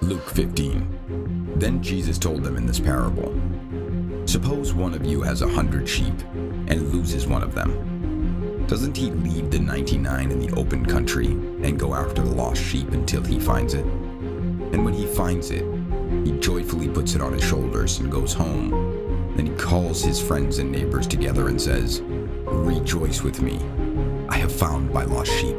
Luke 15. Then Jesus told them in this parable, "Suppose one of you has 100 sheep and loses one of them. Doesn't he leave the 99 in the open country and go after the lost sheep until he finds it? And when he finds it, he joyfully puts it on his shoulders and goes home. Then he calls his friends and neighbors together and says, 'Rejoice with me. I have found my lost sheep.'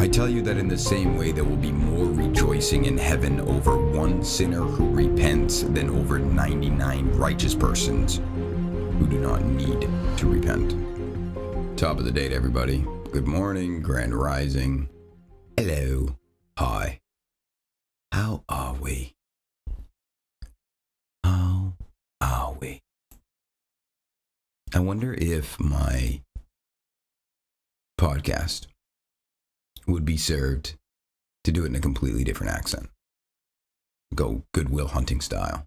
I tell you that in the same way there will be more rejoicing in heaven over one sinner who repents than over 99 righteous persons who do not need to repent." Top of the day to everybody. Good morning, grand rising. Hello. Hi. How are we? How are we? I wonder if my podcast would be served to do it in a completely different accent. Go Goodwill Hunting style.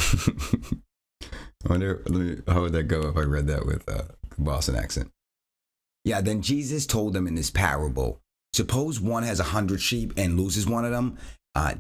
I wonder how would that go if I read that with a Boston accent. Yeah, then Jesus told them in this parable, suppose one has 100 sheep and loses one of them.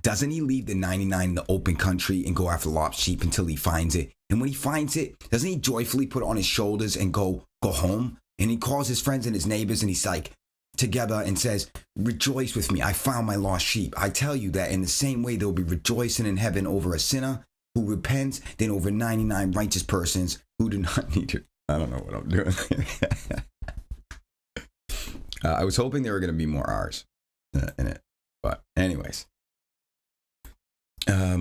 Doesn't he leave the 99 in the open country and go after the lost sheep until he finds it? And when he finds it, doesn't he joyfully put it on his shoulders and go home? And he calls his friends and his neighbors and he's like, together and says, "Rejoice with me. I found my lost sheep." I tell you that in the same way there will be rejoicing in heaven over a sinner who repents than over 99 righteous persons who do not need to. I don't know what I'm doing. I was hoping there were going to be more R's in it. But anyways. I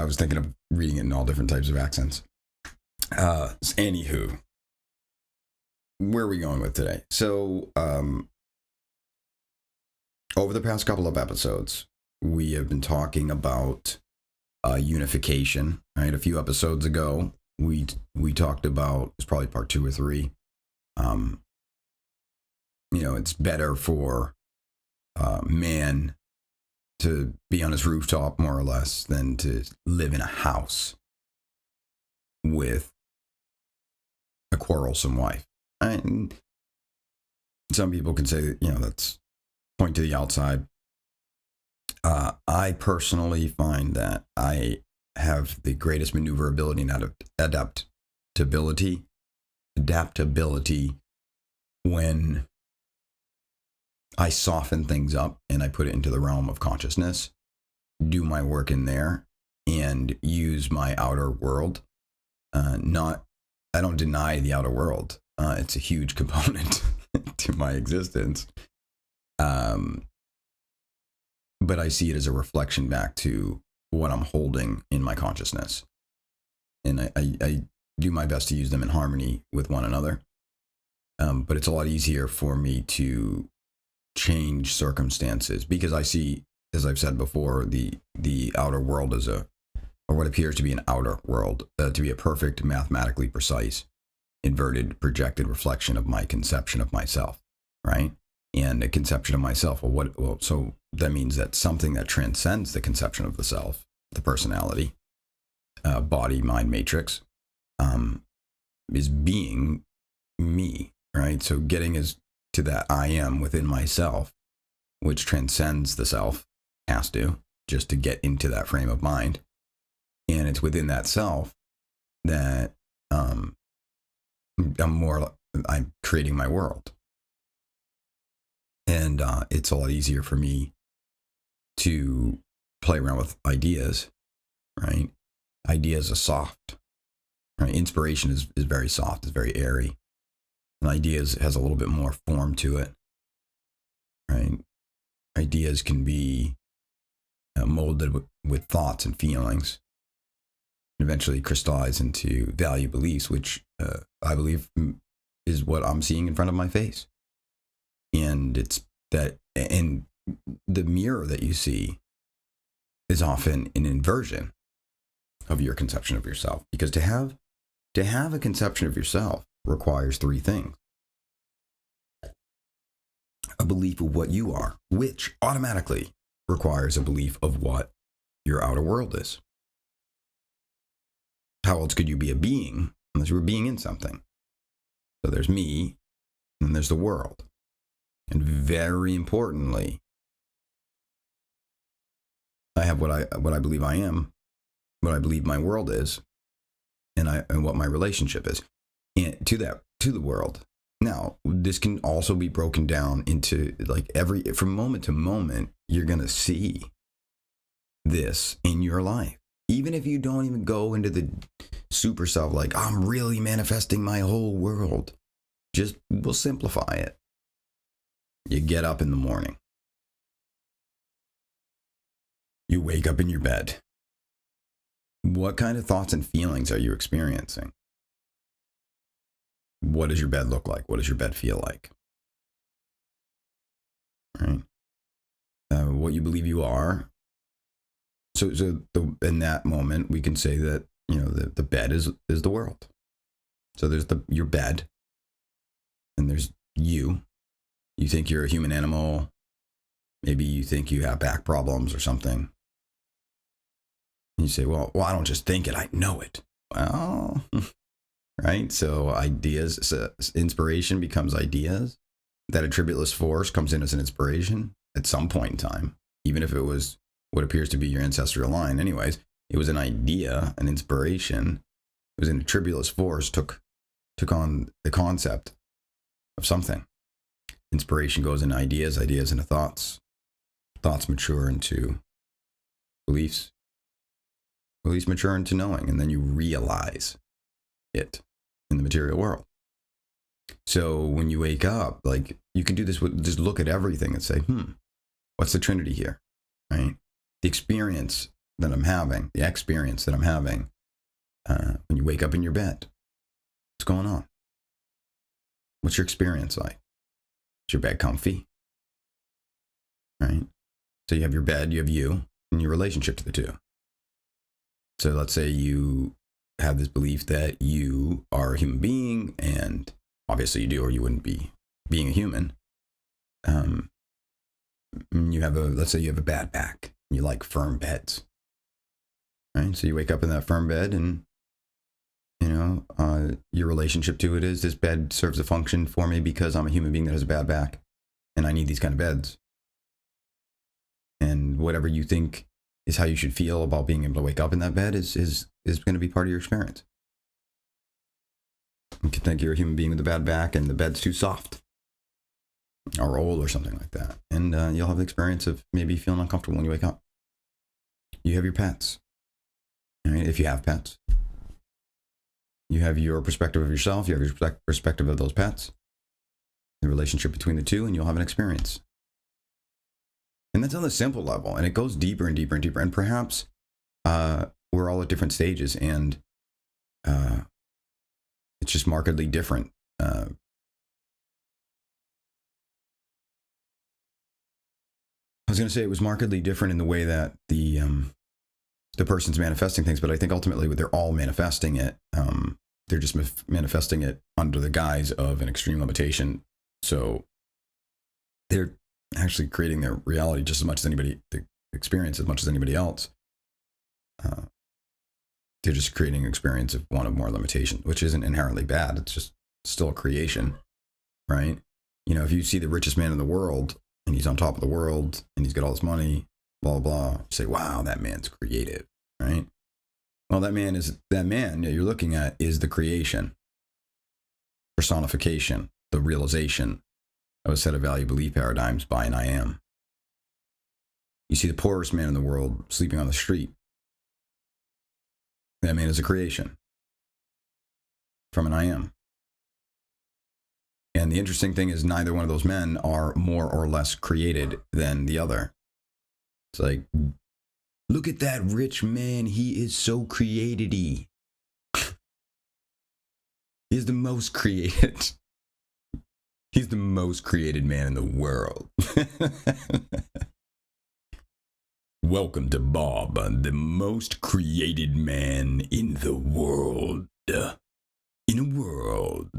was thinking of reading it in all different types of accents. Anywho. Where are we going with today? So, over the past couple of episodes, we have been talking about unification. Right, a few episodes ago, we talked about, it's probably part 2 or 3. It's better for man to be on his rooftop more or less than to live in a house with a quarrelsome wife. And some people can say, that's point to the outside. I personally find that I have the greatest maneuverability and adaptability when I soften things up and I put it into the realm of consciousness, do my work in there, and use my outer world. I don't deny the outer world. It's a huge component to my existence. But I see it as a reflection back to what I'm holding in my consciousness. And I do my best to use them in harmony with one another. But it's a lot easier for me to change circumstances because I see, as I've said before, the outer world as or what appears to be an outer world, to be a perfect, mathematically precise, inverted, projected reflection of my conception of myself, right? And a conception of myself, so that means that something that transcends the conception of the self, the personality, body, mind matrix, is being me, right? So getting to that I am within myself, which transcends the self, has to, just to get into that frame of mind. And it's within that self that I'm creating my world. And it's a lot easier for me to play around with ideas, right? Ideas are soft, right? Inspiration is very soft, it's very airy. And ideas has a little bit more form to it, right? Ideas can be molded with thoughts and feelings, and eventually crystallize into value beliefs, which I believe is what I'm seeing in front of my face. And it's that, and the mirror that you see is often an inversion of your conception of yourself. Because to have a conception of yourself requires 3 things. A belief of what you are, which automatically requires a belief of what your outer world is. How else could you be a being unless you were being in something? So there's me, and there's the world. And very importantly, I have what I believe I am, what I believe my world is, and what my relationship is, and to the world. Now, this can also be broken down into like from moment to moment, you're gonna see this in your life. Even if you don't even go into the super self, like I'm really manifesting my whole world. We'll simplify it. You get up in the morning. You wake up in your bed. What kind of thoughts and feelings are you experiencing? What does your bed look like? What does your bed feel like? Right? What you believe you are. So in that moment, we can say that, the bed is the world. So there's your bed, and there's you. You think you're a human animal. Maybe you think you have back problems or something. And you say, well, I don't just think it, I know it. Well, right? So inspiration becomes ideas. That attributeless force comes in as an inspiration at some point in time, even if it was what appears to be your ancestral line. Anyways, it was an idea, an inspiration. It was an attributeless force, took on the concept of something. Inspiration goes into ideas into thoughts. Thoughts mature into beliefs. Beliefs mature into knowing, and then you realize it in the material world. So when you wake up, like you can do this with just look at everything and say, what's the Trinity here? Right? The experience that I'm having, when you wake up in your bed, what's going on? What's your experience like? Is your bed comfy? Right? So you have your bed, you have you, and your relationship to the two. So let's say you have this belief that you are a human being, and obviously you do, or you wouldn't be being a human. Let's say you have a bad back, and you like firm beds. Right? So you wake up in that firm bed, and your relationship to it is this bed serves a function for me because I'm a human being that has a bad back, and I need these kind of beds. And whatever you think is how you should feel about being able to wake up in that bed is going to be part of your experience. You can think you're a human being with a bad back and the bed's too soft or old or something like that. And you'll have the experience of maybe feeling uncomfortable when you wake up. You have your pets. Right? If you have pets. You have your perspective of yourself. You have your perspective of those pets. The relationship between the two, and you'll have an experience. And that's on the simple level, and it goes deeper and deeper and deeper. And perhaps we're all at different stages, and it's just markedly different. I was going to say it was markedly different in the way that the person's manifesting things, but I think ultimately they're all manifesting it. They're just manifesting it under the guise of an extreme limitation. So they're actually creating their reality just as much as anybody, the experience as much as anybody else. They're just creating an experience of one of more limitation, which isn't inherently bad. It's just still a creation, right? If you see the richest man in the world and he's on top of the world and he's got all this money, blah, blah, blah, you say, wow, that man's creative, right? Well, that man you're looking at is the creation, personification, the realization of a set of value belief paradigms by an I am. You see the poorest man in the world sleeping on the street. That man is a creation from an I am. And the interesting thing is neither one of those men are more or less created than the other. It's like, look at that rich man. He is so created-y. He's the most created. He's the most created man in the world. Welcome to Bob, the most created man in the world. In a world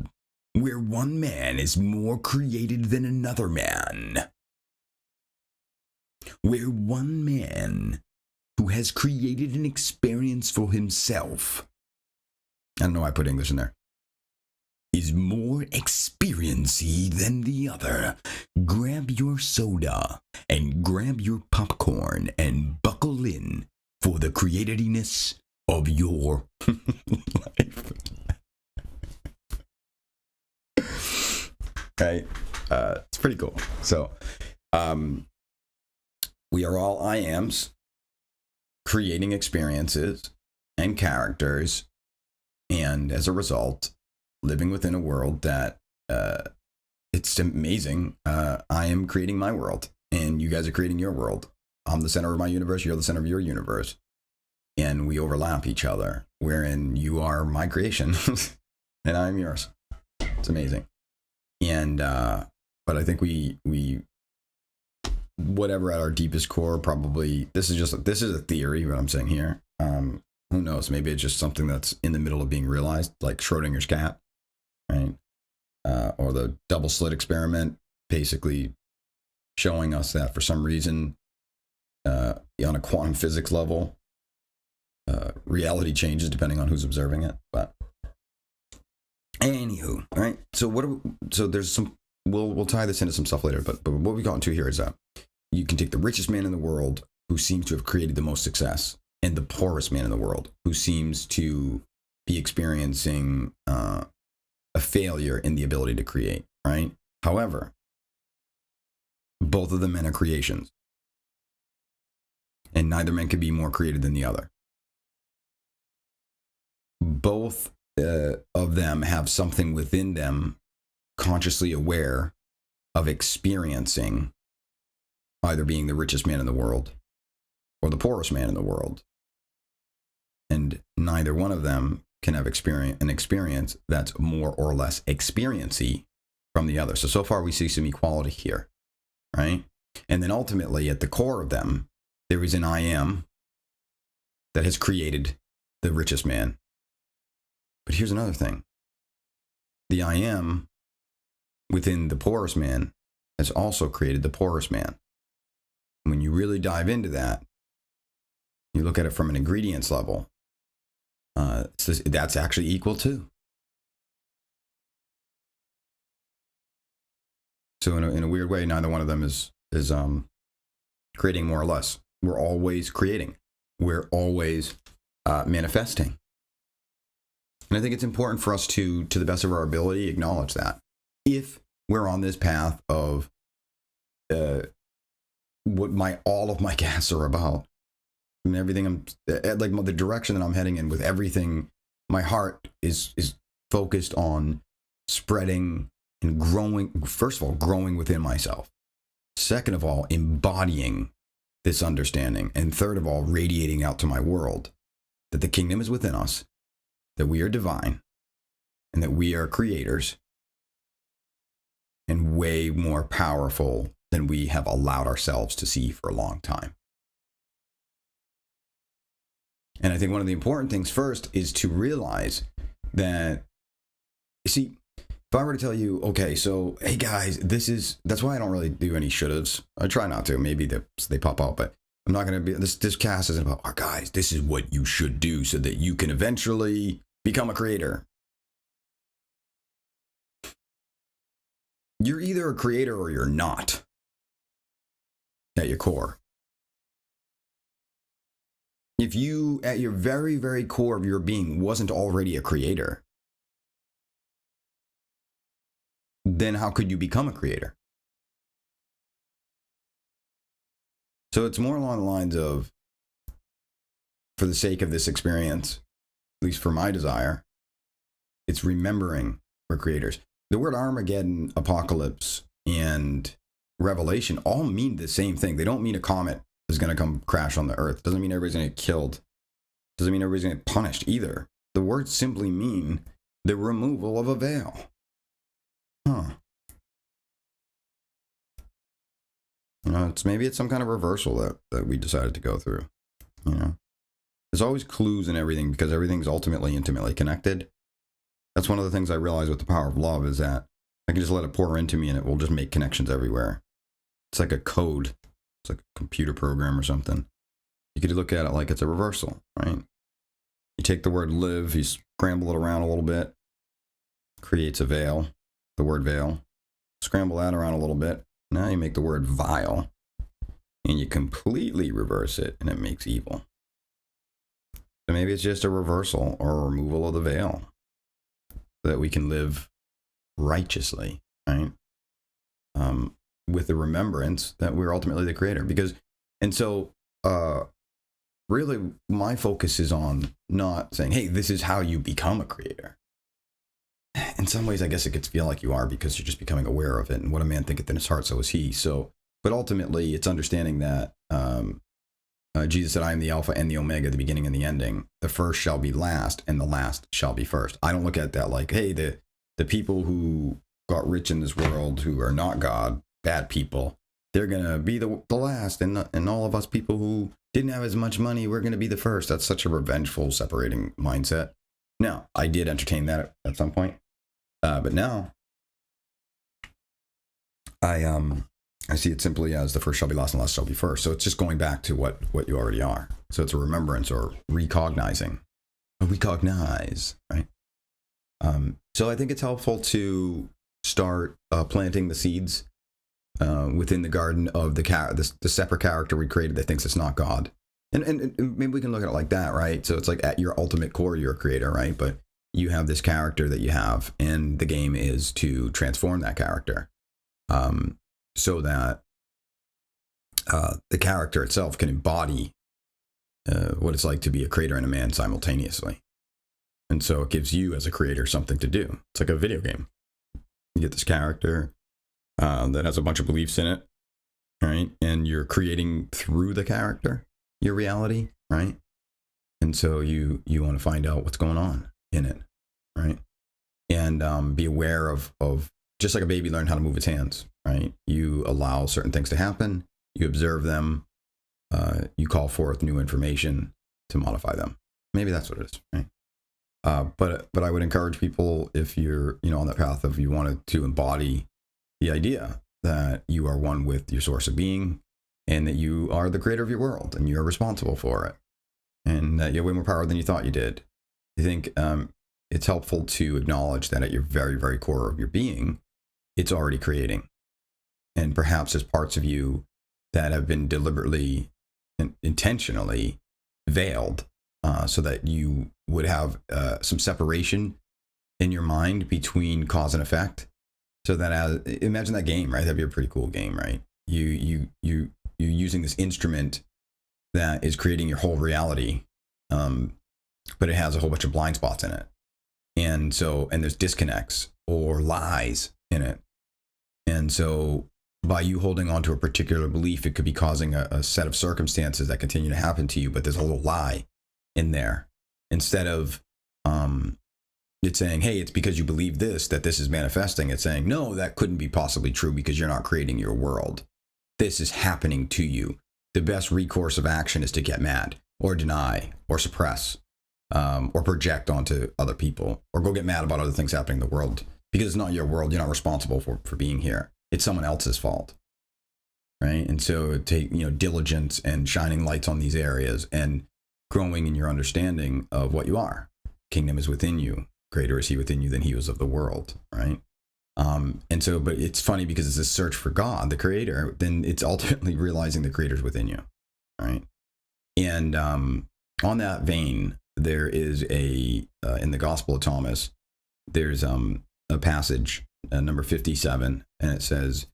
where one man is more created than another man. Where one man who has created an experience for himself. I don't know why I put English in there. is more experiency than the other. Grab your soda and grab your popcorn and buckle in for the creativeness of your life. Right? It's pretty cool. So, we are all I ams, creating experiences and characters, and as a result, living within a world that it's amazing. I am creating my world, and you guys are creating your world. I'm the center of my universe, you're the center of your universe, and we overlap each other, wherein you are my creation, and I'm yours. It's amazing. And but I think we whatever at our deepest core, probably this is a theory, what I'm saying here. Who knows? Maybe it's just something that's in the middle of being realized, like Schrodinger's cat, right? Or the double slit experiment, basically showing us that for some reason, on a quantum physics level, reality changes depending on who's observing it. But anywho, right? So there's some. We'll tie this into some stuff later. But what we got into here is that you can take the richest man in the world who seems to have created the most success, and the poorest man in the world who seems to be experiencing a failure in the ability to create, right? However, both of the men are creations, and neither man can be more creative than the other. Both of them have something within them consciously aware of experiencing either being the richest man in the world or the poorest man in the world. And neither one of them can have an experience that's more or less experiency from the other. So far we see some equality here, right? And then ultimately at the core of them, there is an I am that has created the richest man. But here's another thing. The I am within the poorest man has also created the poorest man. When you really dive into that, you look at it from an ingredients level, that's actually equal too. So in a weird way, neither one of them is creating more or less. We're always creating. We're always manifesting. And I think it's important for us to the best of our ability, acknowledge that. If we're on this path of what all of my casts are about, and everything the direction that I'm heading in with everything, my heart is focused on spreading and growing. First of all, growing within myself. Second of all, embodying this understanding. And third of all, radiating out to my world that the kingdom is within us, that we are divine, and that we are creators, and way more powerful than we have allowed ourselves to see for a long time. And I think one of the important things first is to realize that, you see, if I were to tell you, okay, so, hey guys, that's why I don't really do any should'ves. I try not to, maybe they pop out, but I'm not going to be, this cast isn't about, oh guys, this is what you should do so that you can eventually become a creator. You're either a creator or you're not at your core. If you, at your very, very core of your being, wasn't already a creator, then how could you become a creator? So it's more along the lines of, for the sake of this experience, at least for my desire, it's remembering we're creators. The word Armageddon, apocalypse, and revelation all mean the same thing. They don't mean a comet is going to come crash on the earth. Doesn't mean everybody's going to get killed. Doesn't mean everybody's going to get punished either. The words simply mean the removal of a veil. Maybe it's some kind of reversal that we decided to go through. There's always clues in everything because everything's ultimately intimately connected. That's one of the things I realize with the power of love is that I can just let it pour into me and it will just make connections everywhere. It's like a code. It's like a computer program or something. You could look at it like it's a reversal, right? You take the word live, you scramble it around a little bit, creates a veil, the word veil. Scramble that around a little bit. Now you make the word vile, and you completely reverse it, and it makes evil. So maybe it's just a reversal or a removal of the veil so that we can live righteously, right? With the remembrance that we're ultimately the creator. Really, my focus is on not saying, hey, this is how you become a creator. In some ways, I guess it could feel like you are because you're just becoming aware of it. And what a man thinketh in his heart, so is he. But ultimately, it's understanding that Jesus said, I am the Alpha and the Omega, the beginning and the ending. The first shall be last, and the last shall be first. I don't look at that like, hey, the people who got rich in this world who are not God, bad people, they're going to be the last. And all of us people who didn't have as much money, we're going to be the first. That's such a revengeful, separating mindset. Now, I did entertain that at some point. But now, I see it simply as the first shall be last and last shall be first. So it's just going back to what you already are. So it's a remembrance or recognizing. Recognize, right? So I think it's helpful to start planting the seeds within the garden of the separate character we created that thinks it's not God. And maybe we can look at it like that, right? So it's like at your ultimate core, you're a creator, right? But you have this character that you have, and the game is to transform that character so that the character itself can embody what it's like to be a creator and a man simultaneously. And so it gives you as a creator something to do. It's like a video game. You get this character that has a bunch of beliefs in it, right? And you're creating through the character your reality, right? And so you want to find out what's going on in it, right? And be aware of just like a baby learn how to move its hands, right? You allow certain things to happen, you observe them, you call forth new information to modify them. Maybe that's what it is, right? But I would encourage people, if you're on that path of you wanted to embody the idea that you are one with your source of being, and that you are the creator of your world, and you're responsible for it, and that you have way more power than you thought you did. I think it's helpful to acknowledge that at your very, very core of your being, it's already creating. And perhaps there's parts of you that have been deliberately and intentionally veiled so that you would have some separation in your mind between cause and effect. So that imagine that game, right? That'd be a pretty cool game, right? You're using this instrument that is creating your whole reality, but it has a whole bunch of blind spots in it. And there's disconnects or lies in it. And so by you holding on to a particular belief, it could be causing a set of circumstances that continue to happen to you, but there's a little lie in there. Instead of it's saying, hey, it's because you believe this that this is manifesting. It's saying, no, that couldn't be possibly true because you're not creating your world. This is happening to you. The best recourse of action is to get mad or deny or suppress or project onto other people or go get mad about other things happening in the world because it's not your world. You're not responsible for being here. It's someone else's fault, right? And so take diligence and shining lights on these areas and growing in your understanding of what you are. Kingdom is within you. Greater is he within you than he was of the world, right? But it's funny because it's a search for God, the creator, then it's ultimately realizing the creator's within you, right? And on that vein, there is in the Gospel of Thomas, there's a passage, number 57, and it says,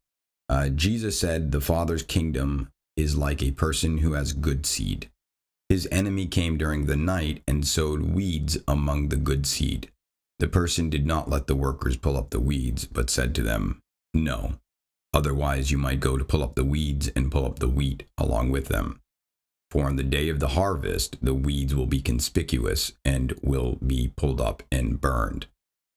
Jesus said, the Father's kingdom is like a person who has good seed. His enemy came during the night and sowed weeds among the good seed. The person did not let the workers pull up the weeds, but said to them, no, otherwise you might go to pull up the weeds and pull up the wheat along with them. For on the day of the harvest, the weeds will be conspicuous and will be pulled up and burned.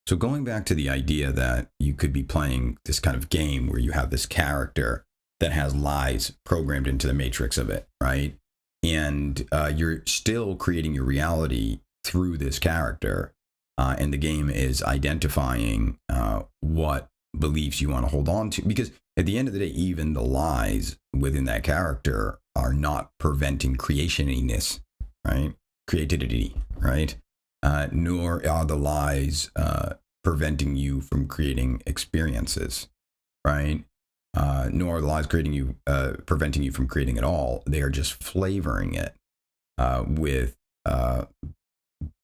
So going back to the idea that you could be playing this kind of game where you have this character that has lies programmed into the matrix of it, right? And you're still creating your reality through this character. And the game is identifying what beliefs you want to hold on to. Because at the end of the day, even the lies within that character are not preventing creationiness, right? Creatadiddy, right? Nor are the lies preventing you from creating experiences, right? Nor are the lies preventing you from creating it all. They are just flavoring it with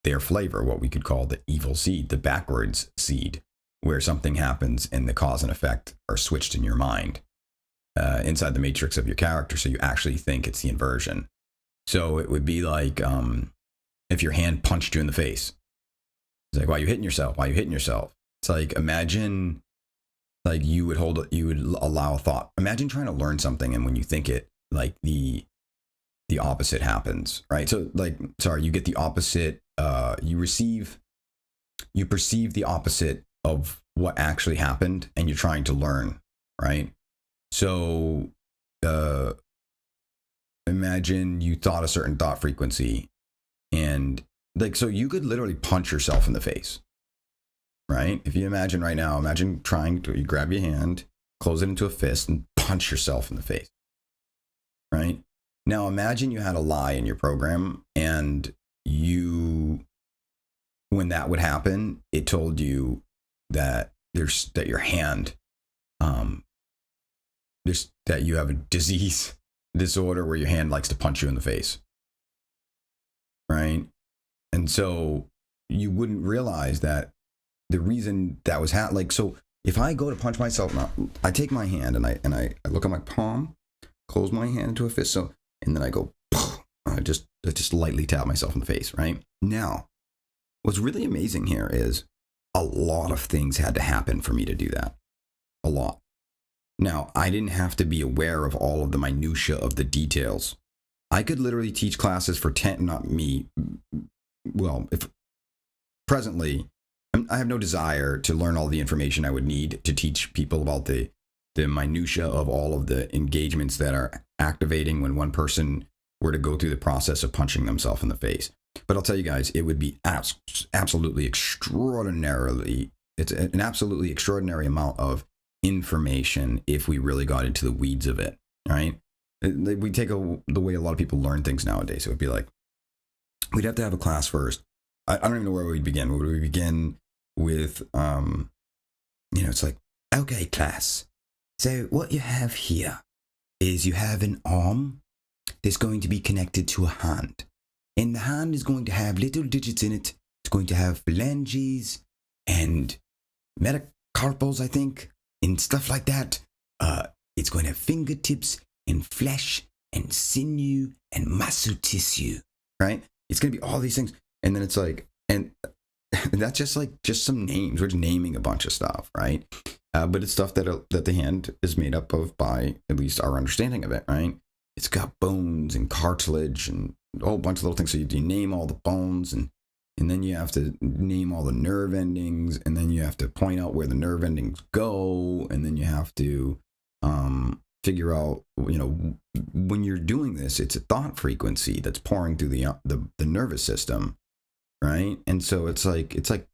their flavor, what we could call the evil seed, the backwards seed, where something happens and the cause and effect are switched in your mind inside the matrix of your character. So you actually think it's the inversion. So it would be like if your hand punched you in the face. It's like, why are you hitting yourself? Why are you hitting yourself? It's like, imagine like you would allow a thought. Imagine trying to learn something, and when you think it, like the opposite happens, right? So like, sorry, you get the opposite, you perceive the opposite of what actually happened, and you're trying to learn, right? So imagine you thought a certain thought frequency, and like, so you could literally punch yourself in the face, right? If you imagine right now, imagine you grab your hand, close it into a fist, and punch yourself in the face, right? Now imagine you had a lie in your program, and when that would happen, it told you that your hand, that you have a disorder where your hand likes to punch you in the face, right? And so you wouldn't realize that the reason that was like, so if I go to punch myself now, I take my hand and I look at my palm, close my hand into a fist, so, and then I go, I just lightly tap myself in the face, right? Now, what's really amazing here is a lot of things had to happen for me to do that. A lot. Now, I didn't have to be aware of all of the minutia of the details. I could literally teach classes for 10, not me. Well, if presently, I have no desire to learn all the information I would need to teach people about the minutia of all of the engagements that are activating when one person were to go through the process of punching themselves in the face. But I'll tell you guys, it would be absolutely extraordinarily, it's an absolutely extraordinary amount of information if we really got into the weeds of it, right? We take the way a lot of people learn things nowadays. It would be like, we'd have to have a class first. I don't even know where we'd begin. Would we begin with, it's like, okay, class. So what you have here is you have an arm that's going to be connected to a hand. And the hand is going to have little digits in it. It's going to have phalanges and metacarpals, I think, and stuff like that. It's going to have fingertips and flesh and sinew and muscle tissue, right? It's going to be all these things. And then it's like, and that's just some names. We're just naming a bunch of stuff, right? But it's stuff that the hand is made up of by at least our understanding of it, right? It's got bones and cartilage and a whole bunch of little things. So you name all the bones, and then you have to name all the nerve endings, and then you have to point out where the nerve endings go, and then you have to figure out, when you're doing this, it's a thought frequency that's pouring through the nervous system, right? And so it's like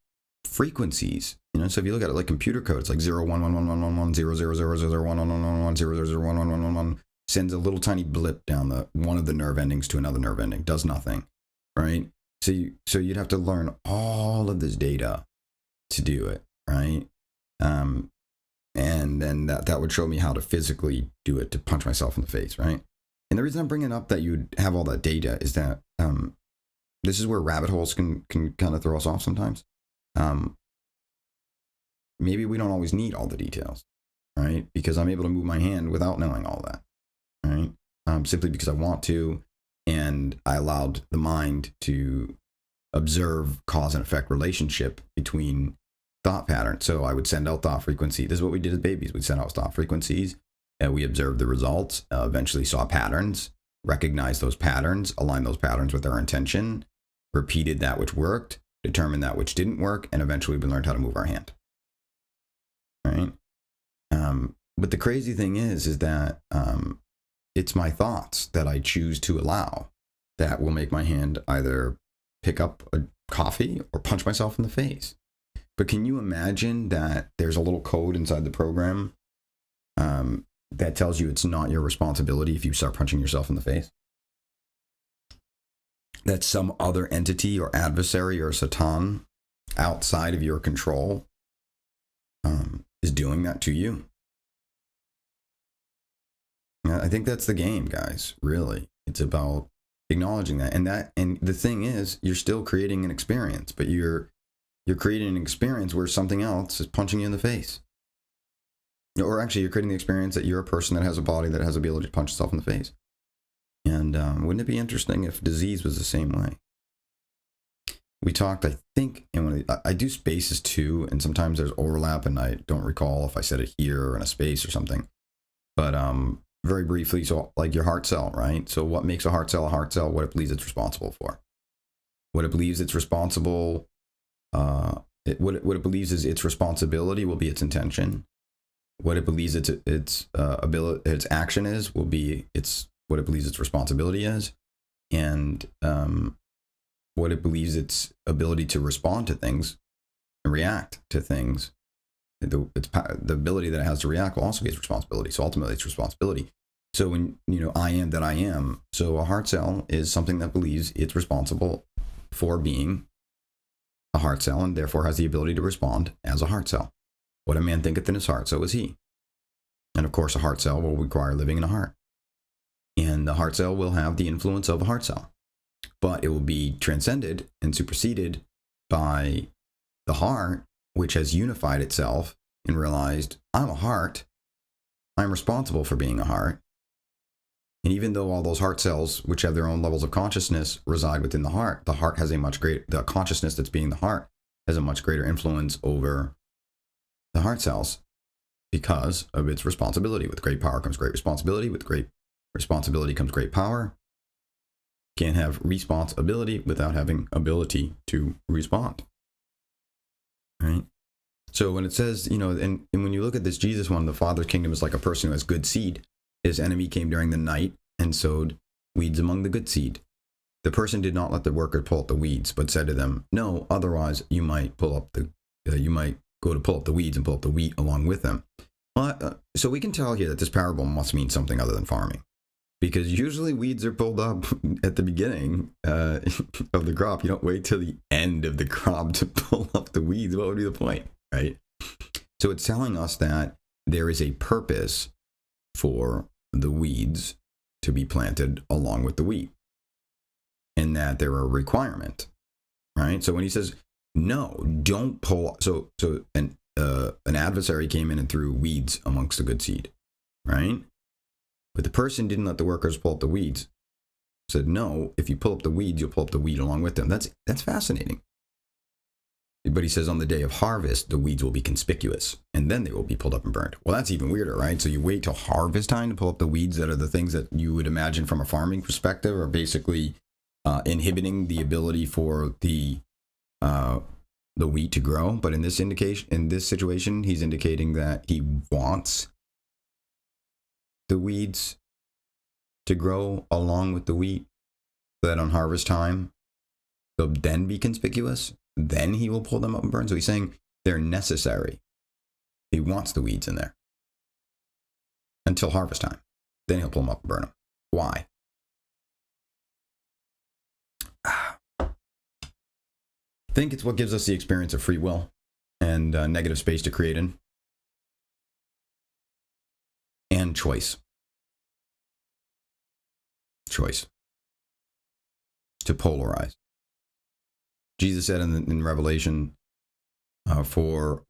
frequencies, so if you look at it like computer code, it's like 011111000001111001111 sends a little tiny blip down one of the nerve endings to another nerve ending, does nothing, right? So you'd have to learn all of this data to do it, right? And then that would show me how to physically do it, to punch myself in the face, right? And the reason I'm bringing up that you'd have all that data is that this is where rabbit holes can kind of throw us off sometimes. Maybe we don't always need all the details, right? Because I'm able to move my hand without knowing all that, right? Simply because I want to, and I allowed the mind to observe cause and effect relationship between thought patterns. So I would send out thought frequency. This is what we did as babies. We'd send out thought frequencies, and we observed the results, eventually saw patterns, recognized those patterns, aligned those patterns with our intention, repeated that which worked, determined that which didn't work, and eventually we learned how to move our hand, right? But the crazy thing is that it's my thoughts that I choose to allow that will make my hand either pick up a coffee or punch myself in the face. But can you imagine that there's a little code inside the program that tells you it's not your responsibility if you start punching yourself in the face? That some other entity or adversary or Satan outside of your control is doing that to you. I think that's the game, guys. Really, it's about acknowledging that. And the thing is, you're still creating an experience, but you're creating an experience where something else is punching you in the face. Or actually, you're creating the experience that you're a person that has a body that has the ability to punch itself in the face. And wouldn't it be interesting if disease was the same way? We talked, I think, and I do spaces too, and sometimes there's overlap, and I don't recall if I said it here or in a space or something. But very briefly, so like your heart cell, right? So what makes a heart cell a heart cell? What it believes it's responsible for. What it believes it's responsible, what it believes is its responsibility will be its intention. What it believes its ability, its action is, will be what it believes its responsibility is, and what it believes its ability to respond to things and react to things. The ability that it has to react will also be its responsibility. So ultimately, it's responsibility. So when I am that I am. So a heart cell is something that believes it's responsible for being a heart cell, and therefore has the ability to respond as a heart cell. What a man thinketh in his heart, so is he. And of course, a heart cell will require living in a heart. And the heart cell will have the influence of a heart cell. But it will be transcended and superseded by the heart, which has unified itself and realized, I'm a heart. I'm responsible for being a heart. And even though all those heart cells, which have their own levels of consciousness, reside within the heart has a much greater, the consciousness that's being the heart has a much greater influence over the heart cells because of its responsibility. With great power comes great responsibility. With great responsibility comes great power. Can't have responsibility without having ability to respond. Right? So when it says, and when you look at this Jesus one, the Father's kingdom is like a person who has good seed. His enemy came during the night and sowed weeds among the good seed. The person did not let the worker pull up the weeds, but said to them, no, otherwise you might go to pull up the weeds and pull up the wheat along with them. So we can tell here that this parable must mean something other than farming. Because usually weeds are pulled up at the beginning of the crop. You don't wait till the end of the crop to pull up the weeds. What would be the point, right? So it's telling us that there is a purpose for the weeds to be planted along with the wheat. And that they're a requirement, right? So when he says, no, don't pull. So an adversary came in and threw weeds amongst the good seed, right? But the person didn't let the workers pull up the weeds. Said, no, if you pull up the weeds, you'll pull up the wheat along with them. That's fascinating. But he says on the day of harvest, the weeds will be conspicuous, and then they will be pulled up and burned. Well, that's even weirder, right? So you wait till harvest time to pull up the weeds that are the things that you would imagine from a farming perspective are basically inhibiting the ability for the wheat to grow. But in this situation, he's indicating that he wants the weeds to grow along with the wheat, so that on harvest time they'll then be conspicuous. Then he will pull them up and burn. So he's saying they're necessary. He wants the weeds in there until harvest time. Then he'll pull them up and burn them. Why? I think it's what gives us the experience of free will and negative space to create in, and choice. Choice. To polarize. Jesus said in Revelation, for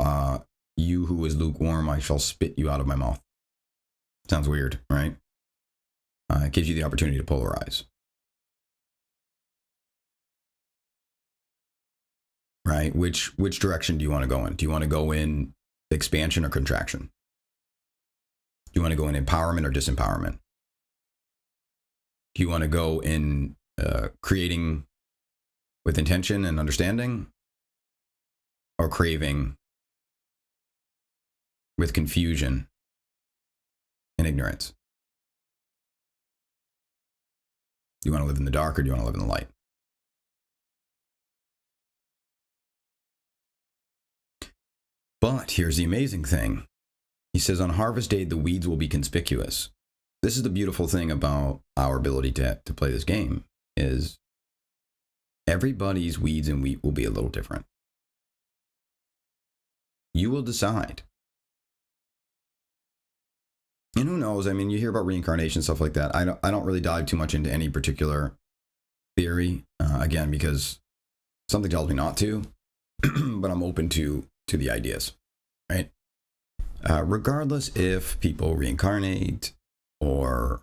you who is lukewarm, I shall spit you out of my mouth. Sounds weird, right? It gives you the opportunity to polarize. Right? Which direction do you want to go in? Do you want to go in expansion or contraction? Do you want to go in empowerment or disempowerment? Do you want to go in creating with intention and understanding, or craving with confusion and ignorance? Do you want to live in the dark, or do you want to live in the light? But here's the amazing thing. He says on harvest day, the weeds will be conspicuous. This is the beautiful thing about our ability to play this game, is everybody's weeds and wheat will be a little different. You will decide. And who knows? I mean, you hear about reincarnation, stuff like that. I don't really dive too much into any particular theory, again, because something tells me not to, but I'm open to the ideas, right? Regardless if people reincarnate, or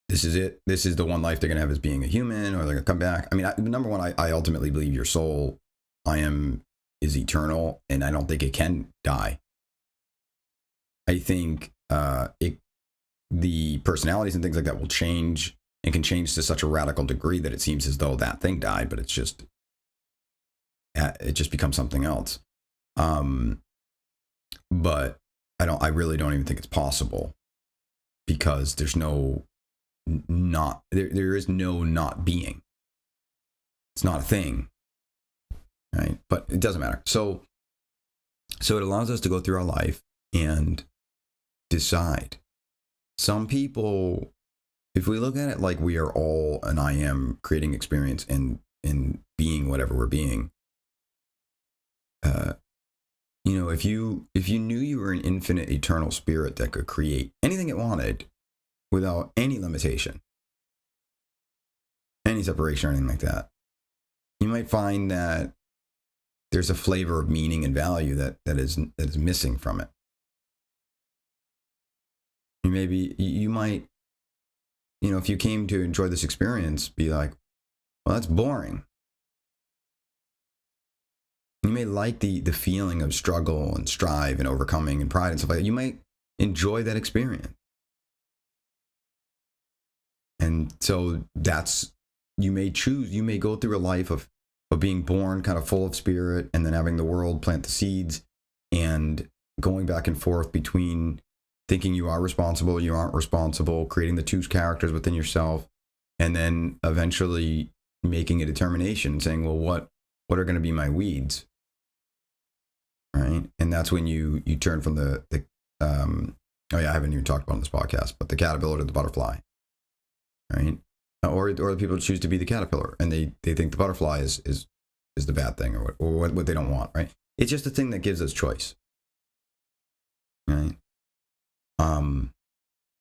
this is it, this is the one life they're going to have as being a human, or they're going to come back. I mean, number one, I ultimately believe your soul, is eternal, and I don't think it can die. I think the personalities and things like that will change, and can change to such a radical degree that it seems as though that thing died, but it just becomes something else. But I really don't even think it's possible, because there's no there is no not being. It's not a thing, right? But it doesn't matter. So it allows us to go through our life and decide. Some people, if we look at it like we are all an I am creating experience and being whatever we're being, if you knew you were an infinite eternal spirit that could create anything it wanted without any limitation, any separation or anything like that, you might find that there's a flavor of meaning and value that is missing from it. You might, if you came to enjoy this experience, be like, well, that's boring. You may like the feeling of struggle and strive and overcoming and pride and stuff like that. You might enjoy that experience. And so you may go through a life of being born kind of full of spirit, and then having the world plant the seeds, and going back and forth between thinking you are responsible, you aren't responsible, creating the two characters within yourself, and then eventually making a determination, saying, well, what are going to be my weeds? Right? And that's when you turn from I haven't even talked about on this podcast, but the caterpillar to the butterfly, right? Or the people choose to be the caterpillar, and they think the butterfly is the bad thing, or what they don't want, right? It's just a thing that gives us choice, right?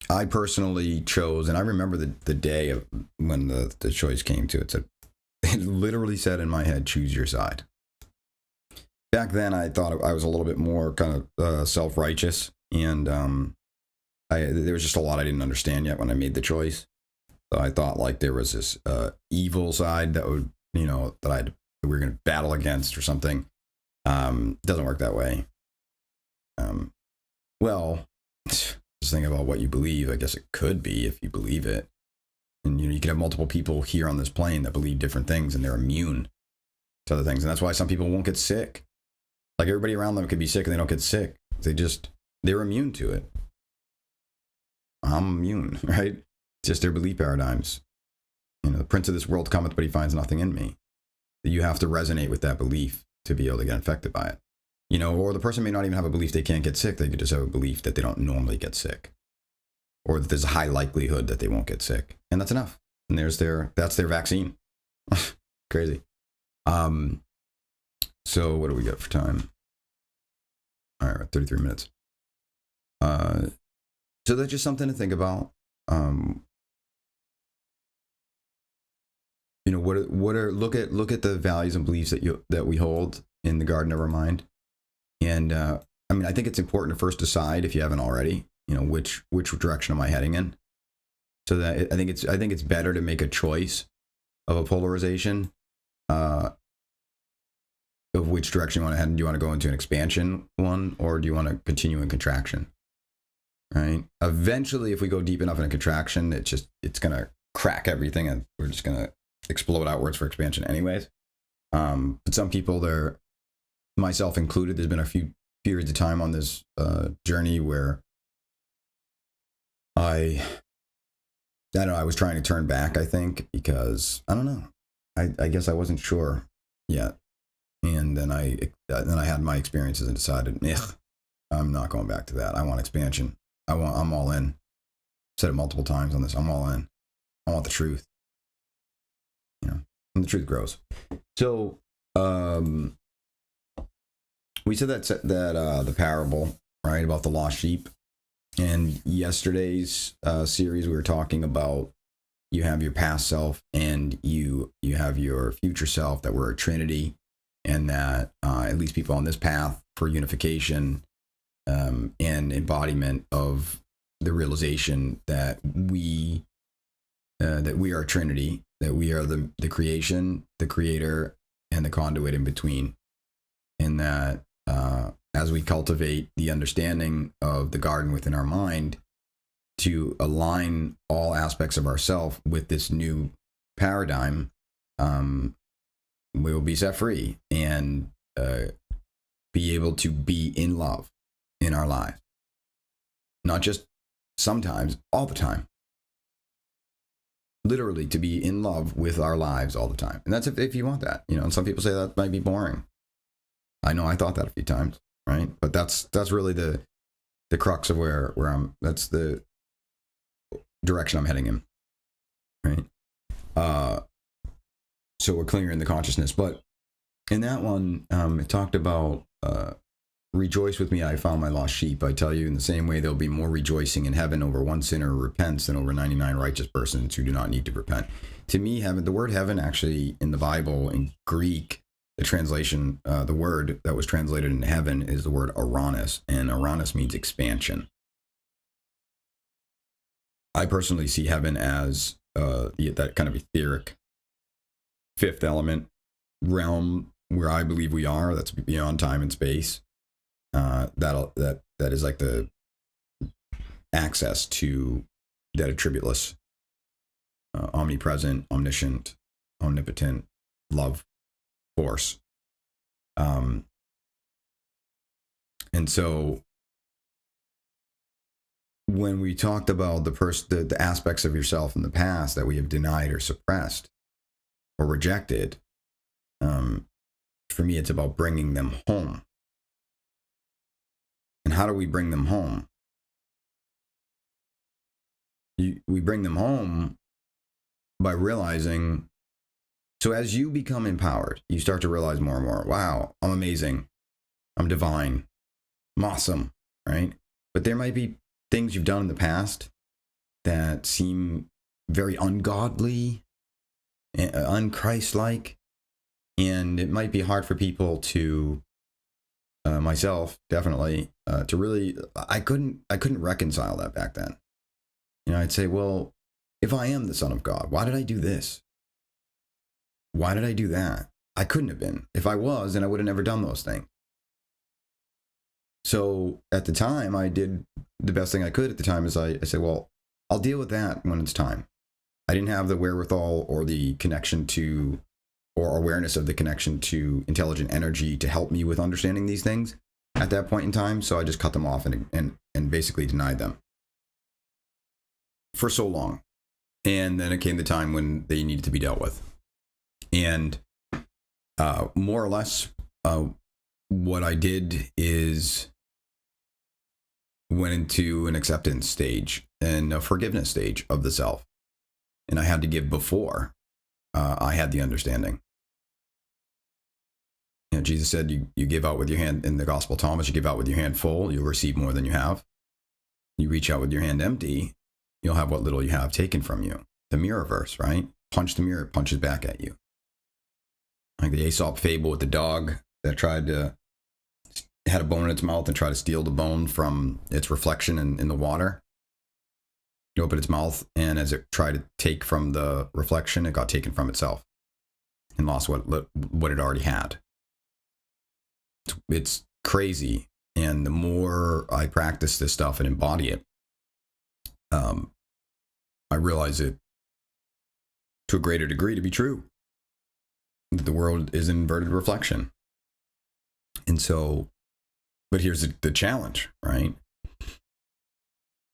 I personally chose, and I remember the day of when the choice came to it. It literally said in my head, choose your side. Back then, I thought I was a little bit more kind of self-righteous, and there was just a lot I didn't understand yet when I made the choice. So I thought like there was this evil side that would, that we were going to battle against or something. Doesn't work that way. Well, just think about what you believe. I guess it could be, if you believe it. And you could have multiple people here on this plane that believe different things, and they're immune to other things. And that's why some people won't get sick. Like, everybody around them could be sick and they don't get sick. They're immune to it. I'm immune, right? Just their belief paradigms. The prince of this world cometh, but he finds nothing in me. You have to resonate with that belief to be able to get infected by it. Or the person may not even have a belief they can't get sick. They could just have a belief that they don't normally get sick, or that there's a high likelihood that they won't get sick. And that's enough. And that's their vaccine. Crazy. So what do we got for time? All right, 33 minutes. So that's just something to think about. Look at the values and beliefs that we hold in the garden of our mind. And I think it's important to first decide, if you haven't already, which direction am I heading in? So that I think it's better to make a choice of a polarization, of which direction you want to head. Do you want to go into an expansion one, or do you want to continue in contraction? Right? Eventually, if we go deep enough in a contraction, it's gonna crack everything, and we're just gonna explode outwards for expansion anyways. But some people, myself included, there's been a few periods of time on this journey where I was trying to turn back, I think, because I don't know. I guess I wasn't sure yet. And then I had my experiences and decided, I'm not going back to that. I want expansion. I'm all in. I've said it multiple times on this. I'm all in. I want the truth. And the truth grows. So, what we said that the parable, right, about the lost sheep. And yesterday's series, we were talking about you have your past self and you have your future self, that we're a trinity, and that at least people on this path for unification and embodiment of the realization that we are a trinity, that we are the creation, the creator, and the conduit in between, and that as we cultivate the understanding of the garden within our mind to align all aspects of ourself with this new paradigm, we will be set free and be able to be in love in our lives. Not just sometimes, all the time. Literally to be in love with our lives all the time. And that's if you want that, and some people say that might be boring. I know I thought that a few times, right? But that's really the crux of where I'm, that's the direction I'm heading in, right? So we're clearing the consciousness. But in that one, it talked about rejoice with me, I found my lost sheep. I tell you, in the same way, there'll be more rejoicing in heaven over one sinner who repents than over 99 righteous persons who do not need to repent. To me, heaven, the word heaven actually in the Bible, in Greek, the translation, the word that was translated into heaven is the word Uranus, and Uranus means expansion. I personally see heaven as that kind of etheric fifth element realm where I believe we are. That's beyond time and space. That is like the access to that attributeless, omnipresent, omniscient, omnipotent love force. And so when we talked about the aspects of yourself in the past that we have denied or suppressed or rejected, for me, it's about bringing them home. And how do we bring them home? We bring them home by realizing, so as you become empowered, you start to realize more and more, wow, I'm amazing. I'm divine. I'm awesome, right? But there might be things you've done in the past that seem very ungodly, unchristlike, and it might be hard for people to, myself definitely, to really, I couldn't reconcile that back then. I'd say, well, if I am the Son of God, why did I do this? Why did I do that? I couldn't have been. If I was, then I would have never done those things. So at the time, I did the best thing I could at the time. Is I said, well, I'll deal with that when it's time. I didn't have the wherewithal or the connection to, or awareness of the connection to intelligent energy to help me with understanding these things at that point in time. So I just cut them off and basically denied them for so long. And then it came the time when they needed to be dealt with. And more or less, what I did is went into an acceptance stage and a forgiveness stage of the self. And I had to give before I had the understanding. Jesus said, you give out with your hand, in the Gospel of Thomas, you give out with your hand full, you'll receive more than you have. You reach out with your hand empty, you'll have what little you have taken from you. The mirror verse, right? Punch the mirror, it punches back at you. Like the Aesop fable with the dog that had a bone in its mouth and tried to steal the bone from its reflection in the water. It opened its mouth, and as it tried to take from the reflection, it got taken from itself and lost what it already had. It's crazy. And the more I practice this stuff and embody it, I realize it to a greater degree to be true. The world is inverted reflection. And so, but here's the challenge, right?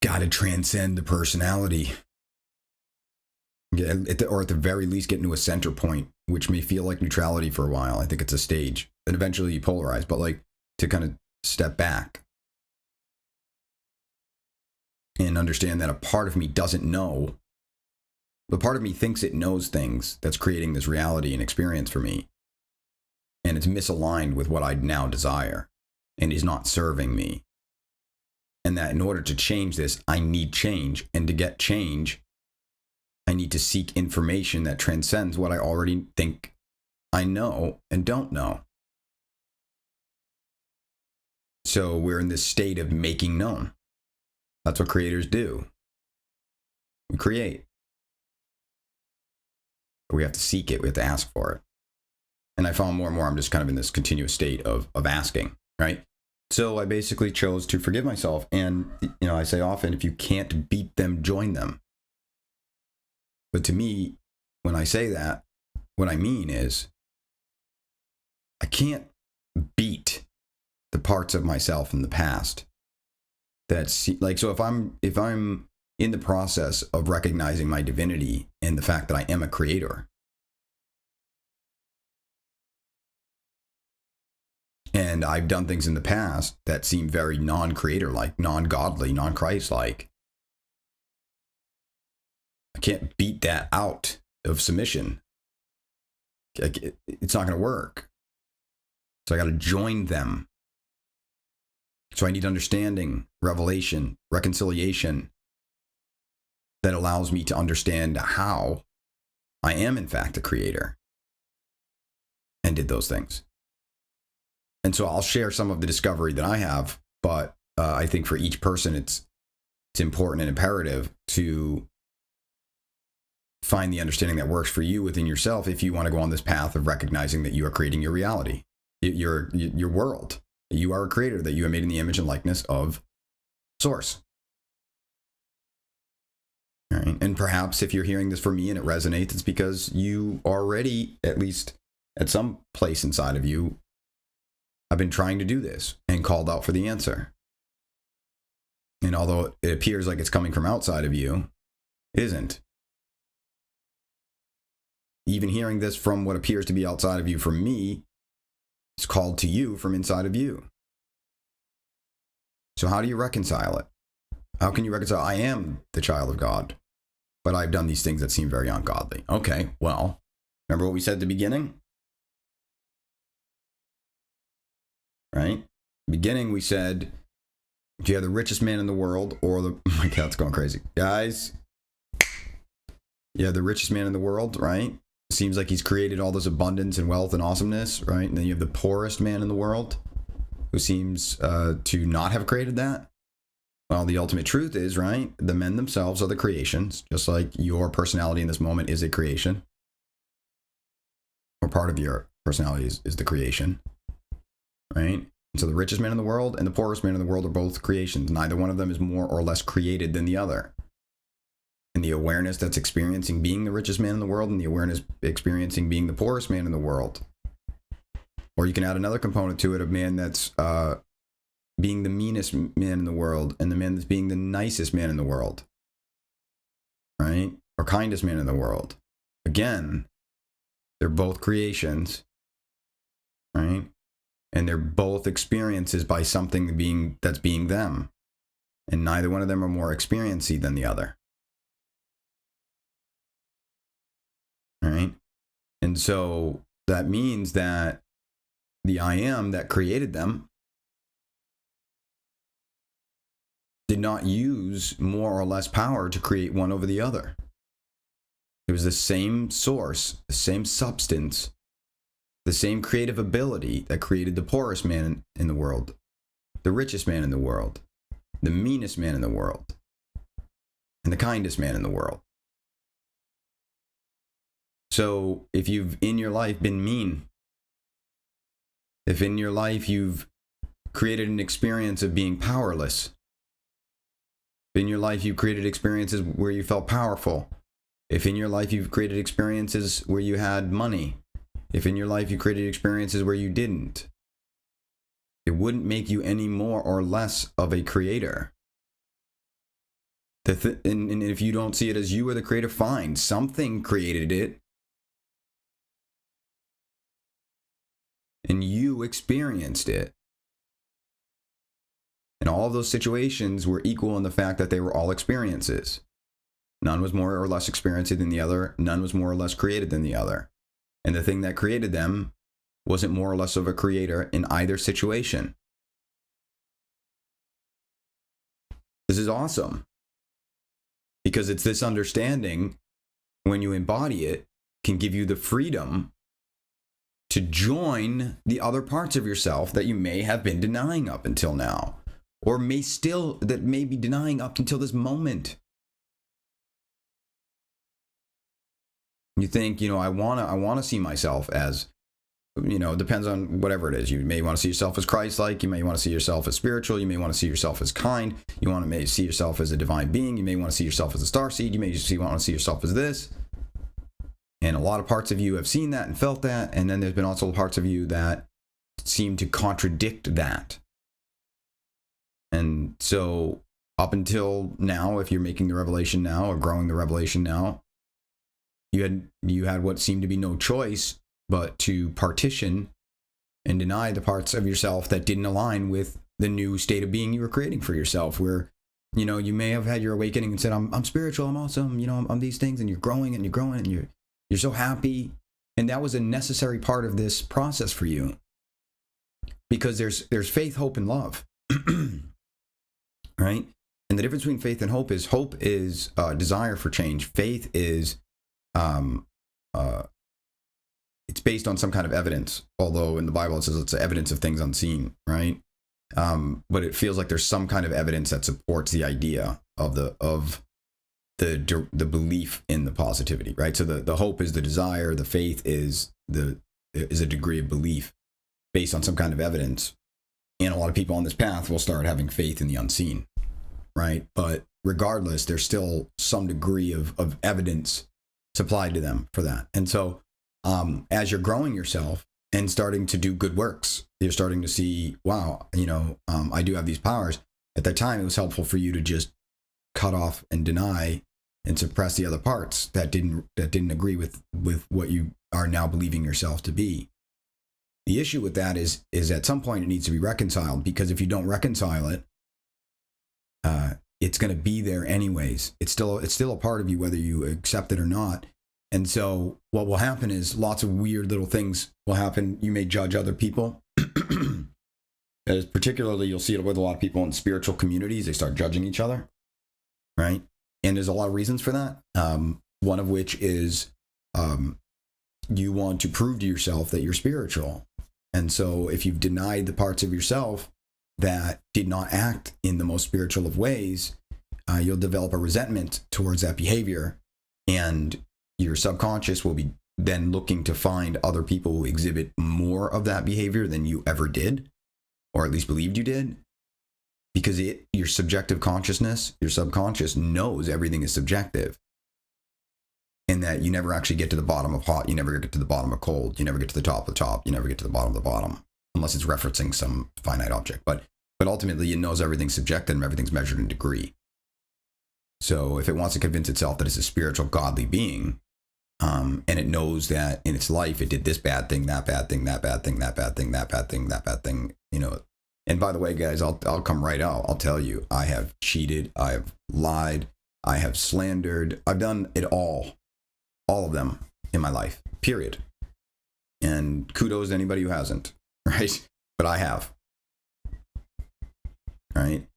Got to transcend the personality. Or at the very least, get into a center point, which may feel like neutrality for a while. I think it's a stage. And eventually you polarize, but like to kind of step back and understand that a part of me doesn't know. The part of me thinks it knows things that's creating this reality and experience for me. And it's misaligned with what I now desire. and is not serving me. And that in order to change this, I need change. And to get change, I need to seek information that transcends what I already think I know and don't know. So we're in this state of making known. That's what creators do. We create. We have to seek it. We have to ask for it. And I found more and more I'm just kind of in this continuous state of asking, right? So I basically chose to forgive myself. And, I say often, if you can't beat them, join them. But to me, when I say that, what I mean is I can't beat the parts of myself in the past that's like, so if I'm in the process of recognizing my divinity and the fact that I am a creator, and I've done things in the past that seem very non-creator-like, non-godly, non-Christ-like, I can't beat that out of submission. It's not going to work. So I got to join them. So I need understanding, revelation, reconciliation that allows me to understand how I am, in fact, a creator and did those things. And so I'll share some of the discovery that I have, but I think for each person, it's important and imperative to find the understanding that works for you within yourself if you want to go on this path of recognizing that you are creating your reality, your world. You are a creator, that you are made in the image and likeness of Source. All right. And perhaps if you're hearing this from me and it resonates, it's because you already, at least at some place inside of you, have been trying to do this and called out for the answer. And although it appears like it's coming from outside of you, it isn't. Even hearing this from what appears to be outside of you from me is called to you from inside of you. So how do you reconcile it? How can you reconcile, I am the child of God, but I've done these things that seem very ungodly? Okay, well, remember what we said at the beginning? Right? Beginning, we said, if you have the richest man in the world, or the, my cat's going crazy. Guys, you have the richest man in the world, right? Seems like he's created all this abundance and wealth and awesomeness, right? And then you have the poorest man in the world, who seems to not have created that. Well, the ultimate truth is, right, the men themselves are the creations, just like your personality in this moment is a creation. Or part of your personality is the creation, right? And so the richest man in the world and the poorest man in the world are both creations. Neither one of them is more or less created than the other. And the awareness that's experiencing being the richest man in the world and the awareness experiencing being the poorest man in the world. Or you can add another component to it, of man that's being the meanest man in the world and the man that's being the nicest man in the world, right? Or kindest man in the world. Again, they're both creations, right? And they're both experiences by something that's being them. And neither one of them are more experiency than the other. Right? And so that means that the I am that created them did not use more or less power to create one over the other. It was the same source, the same substance, the same creative ability that created the poorest man in the world, the richest man in the world, the meanest man in the world, and the kindest man in the world. So if you've in your life been mean, if in your life you've created an experience of being powerless, if in your life you've created experiences where you felt powerful, if in your life you've created experiences where you had money, if in your life you created experiences where you didn't, it wouldn't make you any more or less of a creator. And if you don't see it as you were the creator, fine. Something created it. And you experienced it. And all of those situations were equal in the fact that they were all experiences. None was more or less experienced than the other. None was more or less created than the other. And the thing that created them wasn't more or less of a creator in either situation. This is awesome. Because it's this understanding, when you embody it, can give you the freedom to join the other parts of yourself that you may have been denying up until now, or may be denying up until this moment. You think, I want to see myself as, it depends on whatever it is. You may want to see yourself as Christ-like. You may want to see yourself as spiritual. You may want to see yourself as kind. You may see yourself as a divine being. You may want to see yourself as a starseed. You may want to see yourself as this. And a lot of parts of you have seen that and felt that. And then there's been also parts of you that seem to contradict that. And so up until now, if you're making the revelation now or growing the revelation now, you had what seemed to be no choice but to partition and deny the parts of yourself that didn't align with the new state of being you were creating for yourself, where, you may have had your awakening and said, I'm spiritual, I'm awesome, I'm these things, and you're growing and you're so happy. And that was a necessary part of this process for you, because there's faith, hope, and love. Right? And the difference between faith and hope is desire for change. Faith is it's based on some kind of evidence, although in the Bible it says it's evidence of things unseen, right? But it feels like there's some kind of evidence that supports the idea of the belief in the positivity, right? So the hope is the desire, the faith is a degree of belief based on some kind of evidence. And a lot of people on this path will start having faith in the unseen, right? But regardless, there's still some degree of evidence supplied to them for that. And so as you're growing yourself and starting to do good works, you're starting to see, wow, I do have these powers. At that time, it was helpful for you to just cut off and deny and suppress the other parts that didn't agree with what you are now believing yourself to be. The issue with that is at some point it needs to be reconciled, because if you don't reconcile it, it's going to be there anyways. It's still a part of you, whether you accept it or not. And so what will happen is lots of weird little things will happen. You may judge other people. As particularly, you'll see it with a lot of people in spiritual communities. They start judging each other, right? And there's a lot of reasons for that. One of which is you want to prove to yourself that you're spiritual. And so if you've denied the parts of yourself that did not act in the most spiritual of ways, you'll develop a resentment towards that behavior. And your subconscious will be then looking to find other people who exhibit more of that behavior than you ever did, or at least believed you did. Because your subjective consciousness, your subconscious knows everything is subjective. And that you never actually get to the bottom of hot, you never get to the bottom of cold, you never get to the top of the top, you never get to the bottom of the bottom, unless it's referencing some finite object. But ultimately, it knows everything's subjective and everything's measured in degree. So if it wants to convince itself that it's a spiritual, godly being, and it knows that in its life it did this bad thing, that bad thing, that bad thing, that bad thing, that bad thing, that bad thing, And by the way, guys, I'll come right out. I'll tell you, I have cheated, I have lied, I have slandered, I've done it all of them in my life, period. And kudos to anybody who hasn't, right? But I have, right?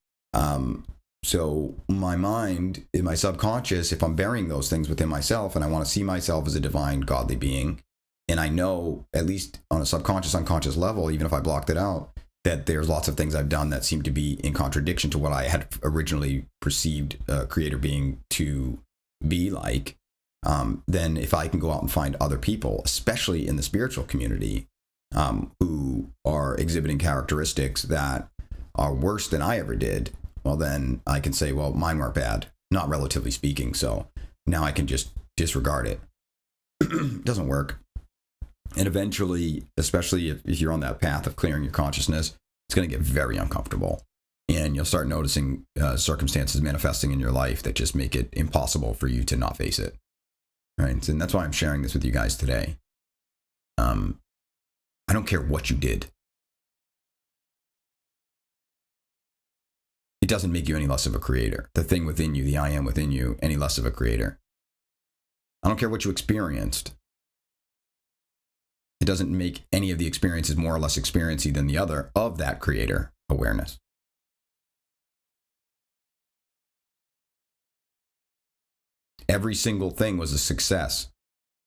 So my mind, in my subconscious, if I'm burying those things within myself and I want to see myself as a divine, godly being, and I know, at least on a subconscious, unconscious level, even if I blocked it out, that there's lots of things I've done that seem to be in contradiction to what I had originally perceived a creator being to be like, then if I can go out and find other people, especially in the spiritual community, who are exhibiting characteristics that are worse than I ever did, well, then I can say, well, mine weren't bad, not relatively speaking. So now I can just disregard it. It doesn't work. And eventually, especially if you're on that path of clearing your consciousness, it's going to get very uncomfortable. And you'll start noticing circumstances manifesting in your life that just make it impossible for you to not face it. Right? And that's why I'm sharing this with you guys today. I don't care what you did. It doesn't make you any less of a creator. The thing within you, the I am within you, any less of a creator. I don't care what you experienced. It doesn't make any of the experiences more or less experiencey than the other of that creator awareness. Every single thing was a success.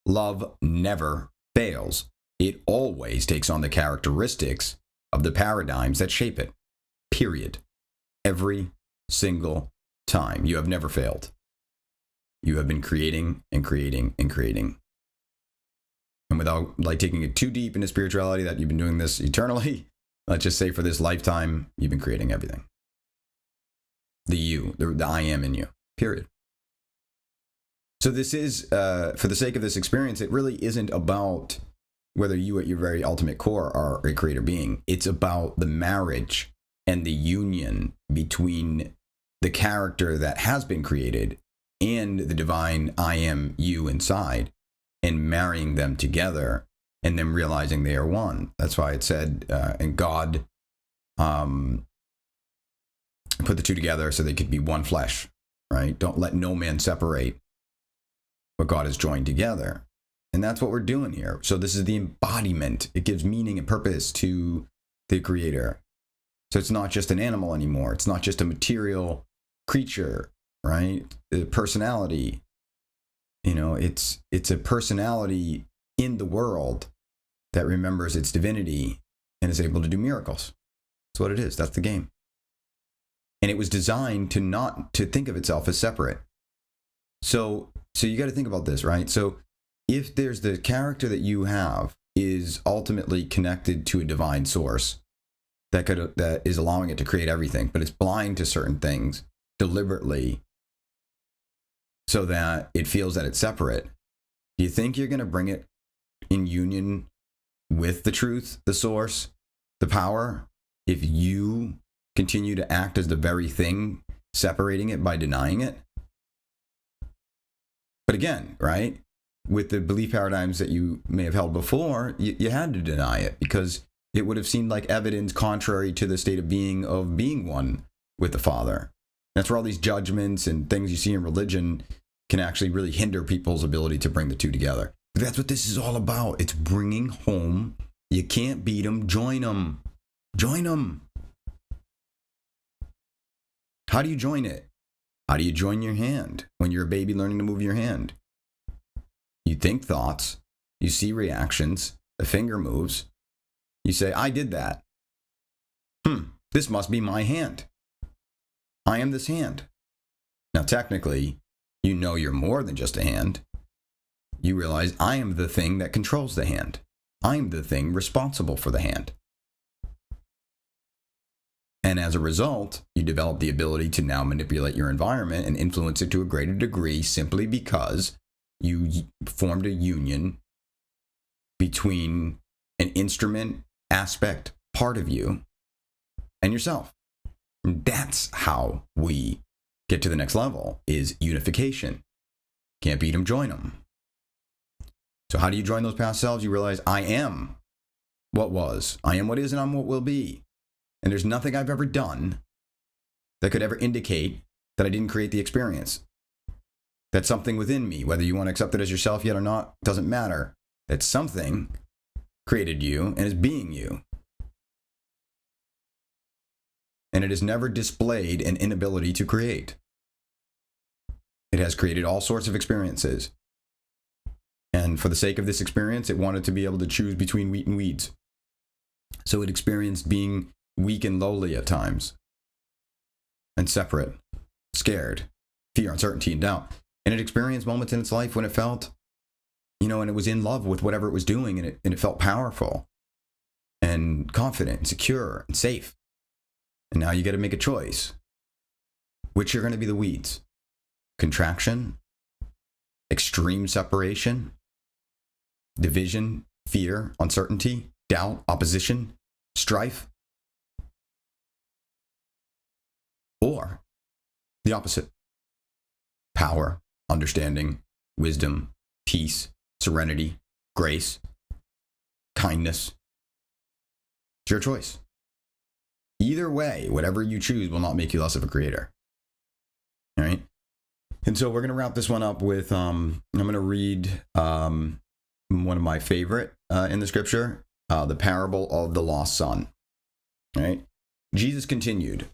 Love never fails. It always takes on the characteristics of the paradigms that shape it. Period. Every single time. You have never failed. You have been creating and creating and creating. And without taking it too deep into spirituality, that you've been doing this eternally, let's just say for this lifetime, you've been creating everything. The you, the I am in you. Period. So this is, for the sake of this experience, it really isn't about whether you at your very ultimate core are a creator being. It's about the marriage and the union between the character that has been created and the divine I am you inside, and marrying them together and then realizing they are one. That's why it said, and God put the two together so they could be one flesh, right? Don't let no man separate what God has joined together. And that's what we're doing here. So this is the embodiment. It gives meaning and purpose to the creator. So it's not just an animal anymore. It's not just a material creature, right? The personality, it's a personality in the world that remembers its divinity and is able to do miracles. That's what it is. That's the game. And it was designed to think of itself as separate. So you got to think about this, right? So if there's the character that you have is ultimately connected to a divine source that is allowing it to create everything, but it's blind to certain things deliberately so that it feels that it's separate, do you think you're going to bring it in union with the truth, the source, the power, if you continue to act as the very thing separating it by denying it? But again, right, with the belief paradigms that you may have held before, you had to deny it because it would have seemed like evidence contrary to the state of being one with the Father. That's where all these judgments and things you see in religion can actually really hinder people's ability to bring the two together. But that's what this is all about. It's bringing home. You can't beat them. Join them. Join them. How do you join it? How do you join your hand when you're a baby learning to move your hand? You think thoughts. You see reactions. The finger moves. You say, I did that. This must be my hand. I am this hand. Now, technically, you're more than just a hand. You realize I am the thing that controls the hand. I'm the thing responsible for the hand. And as a result, you develop the ability to now manipulate your environment and influence it to a greater degree simply because you formed a union between an instrument aspect, part of you, and yourself. And that's how we get to the next level, is unification. Can't beat them, join them. So how do you join those past selves? You realize I am what was, I am what is, and I'm what will be. And there's nothing I've ever done that could ever indicate that I didn't create the experience. That's something within me, whether you want to accept it as yourself yet or not, doesn't matter. That something created you and is being you. And it has never displayed an inability to create. It has created all sorts of experiences. And for the sake of this experience, it wanted to be able to choose between wheat and weeds. So it experienced being weak and lowly at times, and separate, scared, fear, uncertainty, and doubt. And it experienced moments in its life when it felt, and it was in love with whatever it was doing, and it felt powerful and confident and secure and safe. And now you got to make a choice. Which are going to be the weeds? Contraction, extreme separation, division, fear, uncertainty, doubt, opposition, strife, or the opposite. Power, understanding, wisdom, peace, serenity, grace, kindness. It's your choice. Either way, whatever you choose will not make you less of a creator. All right? And so we're going to wrap this one up with, I'm going to read one of my favorite in the scripture, the parable of the lost son. All right? Jesus continued.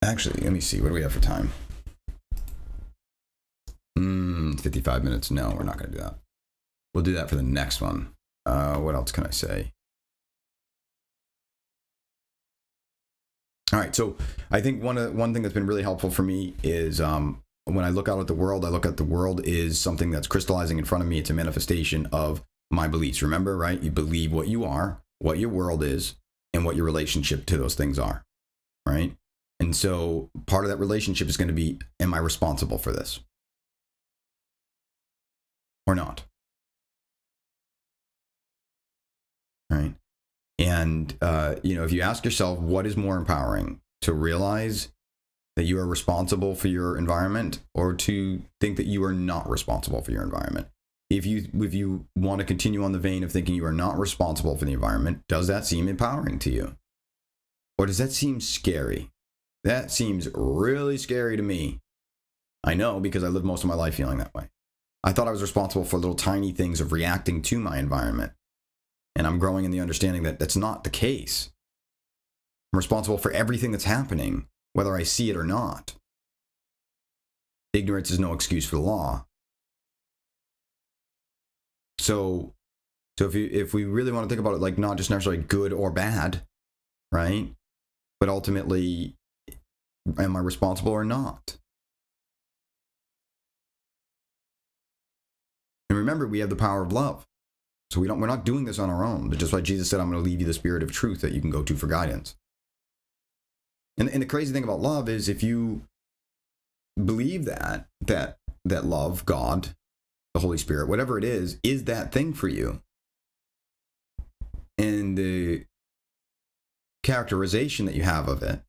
Actually, let me see. What do we have for time? 55 minutes. No, we're not going to do that. We'll do that for the next one. What else can I say? All right. So I think one thing that's been really helpful for me is when I look out at the world, I look at the world is something that's crystallizing in front of me. It's a manifestation of my beliefs. Remember, right? You believe what you are, what your world is, and what your relationship to those things are, right? And so part of that relationship is going to be, am I responsible for this or not? Right? And, if you ask yourself, what is more empowering, to realize that you are responsible for your environment, or to think that you are not responsible for your environment? If you want to continue on the vein of thinking you are not responsible for the environment, does that seem empowering to you? Or does that seem scary? That seems really scary to me. I know, because I lived most of my life feeling that way. I thought I was responsible for little tiny things of reacting to my environment. And I'm growing in the understanding that that's not the case. I'm responsible for everything that's happening, whether I see it or not. Ignorance is no excuse for the law. So if we really want to think about it, like, not just necessarily good or bad, right? But ultimately, am I responsible or not? And remember, we have the power of love. So we're not doing this on our own. But just like Jesus said, I'm going to leave you the spirit of truth that you can go to for guidance. And the crazy thing about love is, if you believe that love, God, the Holy Spirit, whatever it is that thing for you. And the characterization that you have of it,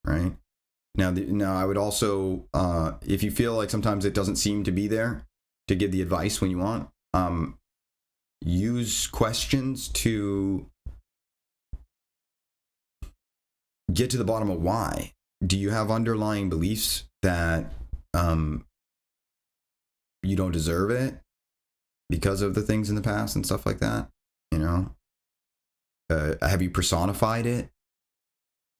right? Now I would also, if you feel like sometimes it doesn't seem to be there, to give the advice when you want, use questions to get to the bottom of why. Do you have underlying beliefs that you don't deserve it because of the things in the past and stuff like that? Have you personified it?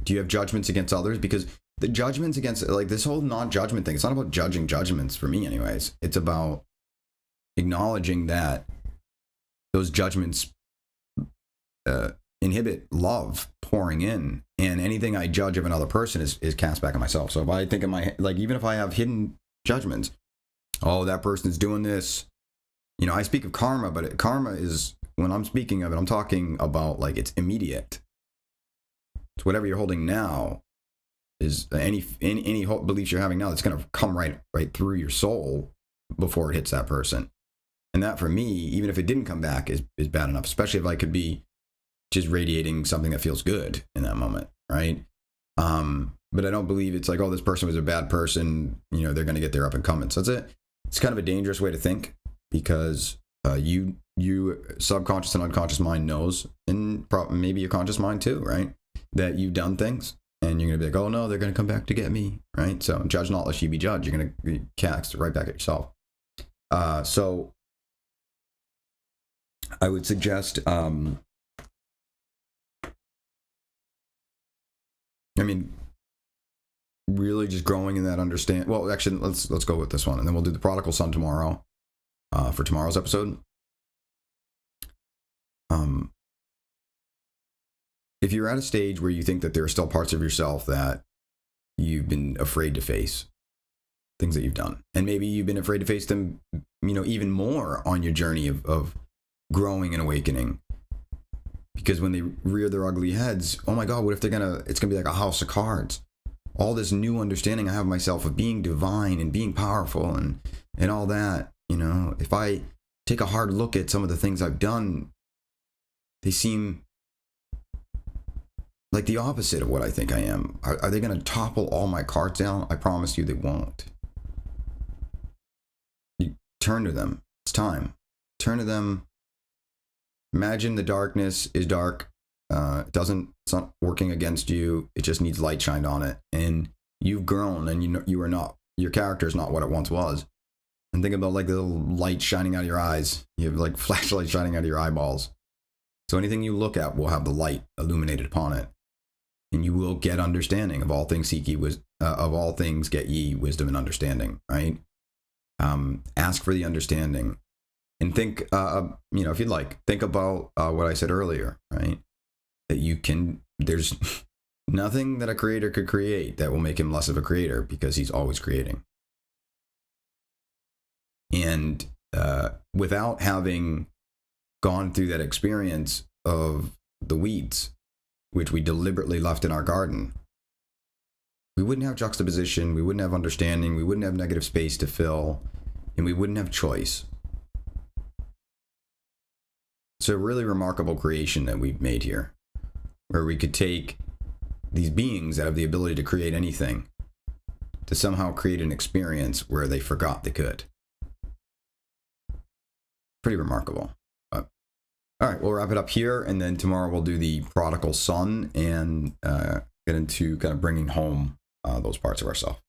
Do you have judgments against others? Because the judgments against, like, this whole non-judgment thing, it's not about judging judgments for me anyways. It's about acknowledging that those judgments inhibit love pouring in, and anything I judge of another person is cast back on myself. So if I think in my head, like, even if I have hidden judgments, oh, that person's doing this, I speak of karma, but karma is, when I'm speaking of it, I'm talking about, like, it's immediate. So whatever you're holding now is any beliefs you're having now, that's going to come right through your soul before it hits that person. And that, for me, even if it didn't come back, is bad enough, especially if I could be just radiating something that feels good in that moment, right? But I don't believe it's like, oh, this person was a bad person, they're going to get their up and coming. So it's kind of a dangerous way to think, because you subconscious and unconscious mind knows, and maybe your conscious mind too, right, that you've done things, and you're going to be like, oh no, they're going to come back to get me, right? So judge not lest you be judged. You're going to be cast right back at yourself. So I would suggest, really just growing in that understand. Well, actually, let's go with this one, and then we'll do the prodigal son tomorrow, for tomorrow's episode. If you're at a stage where you think that there are still parts of yourself that you've been afraid to face, things that you've done, and maybe you've been afraid to face them, even more on your journey of growing and awakening, because when they rear their ugly heads, oh my God, what if it's gonna be like a house of cards. All this new understanding I have of myself, of being divine and being powerful and all that, if I take a hard look at some of the things I've done, they seem like the opposite of what I think I am. Are they going to topple all my cards down? I promise you they won't. You turn to them. It's time. Turn to them. Imagine the darkness is dark. It's not working against you. It just needs light shined on it. And you've grown, and you are not, your character is not what it once was. And think about, like, the little light shining out of your eyes. You have, like, flashlight shining out of your eyeballs. So anything you look at will have the light illuminated upon it. And you will get understanding. Of all things seek ye of all things get ye wisdom and understanding, right? Ask for the understanding, and think, if you'd like, think about what I said earlier, right? That there's nothing that a creator could create that will make him less of a creator, because he's always creating. And without having gone through that experience of the weeds, which we deliberately left in our garden, we wouldn't have juxtaposition, we wouldn't have understanding, we wouldn't have negative space to fill, and we wouldn't have choice. It's a really remarkable creation that we've made here, where we could take these beings that have the ability to create anything to somehow create an experience where they forgot they could. Pretty remarkable. But, all right, we'll wrap it up here, and then tomorrow we'll do the prodigal son and get into kind of bringing home those parts of ourselves.